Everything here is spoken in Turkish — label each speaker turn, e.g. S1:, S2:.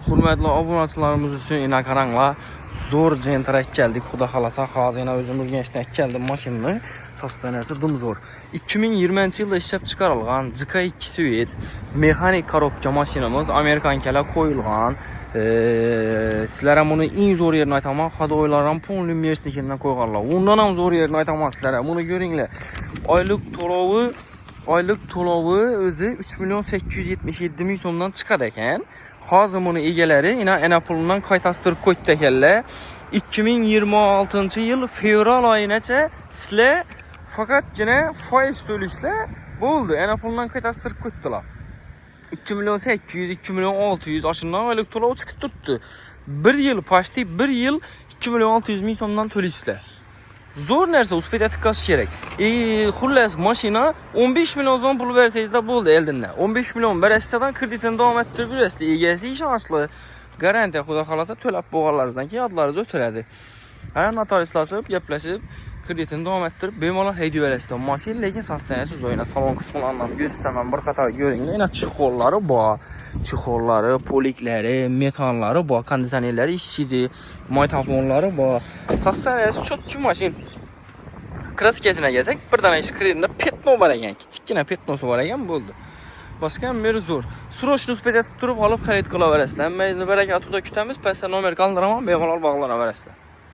S1: Hürmetli obunaçılarımız için yine karanla zor centrak geldik. Xuda xalasa xazina özümüz gençlik geldi maşinini. Sastanesi dım zor. 2020 yılda işlep çıkarılgan GK2 Suite mekanik korobka maşinimiz Amerikan kele koyulgan. Sizlere bunu en zor yerine aytamak. Hadi oylardan ponlu mersinikinden koygarlar. Ondan ham zor yerine aytamak sizlere. Bunu görünle. Aylık tolağı özü 3.877.000 somdan çıkadı eken. Hazır bunu egeleri yine Enapol'undan kaytastırıp koydu tekelle. 2026 yıl fevral ayınaça sizle fakat yine faiz tölisle buldu. Enapol'undan kaytastırıp koydular. 2.800.000, 2.600.000 aşından aylık tolağı çıkıp tuttu. Bir yıl paştı, bir yıl 2.600.000 somdan tölisle. Zor nerse uspet etikas gerek. Xullas maşina 15 milyon son pul verseniz de buldu eldinde. 15 milyon veresinden kreditini devam ettirip veresi. İgesi iş açlı. Garanti xuda xalasa tölep boğalarınızdan ki adlarınızı ötüredi. Her notarislaşıp, yaplaşıp kreditini devam ettirip bemola heydi veresi. Maşin lekin satsanesiz oyuna salon kısmından göstermem bir katar görün. Yine çikolları bu. Çikolları, polikleri, metalları bu. Kondisionerleri işçiydi. Maytafonları bu. Satsanesiz çok ki maşin. Kraskesine gelsek bir tane iş kredinde petno var eken. Kiçikkine petnosu var eken buldu. Başka bir zor. Sroşnu spediyat tutup alıp xarid qila verəsizlər. Məzni bərəkatı da kütəmiz, pəslə nomer qaldıramam, bemalal bağlana verəsizlər.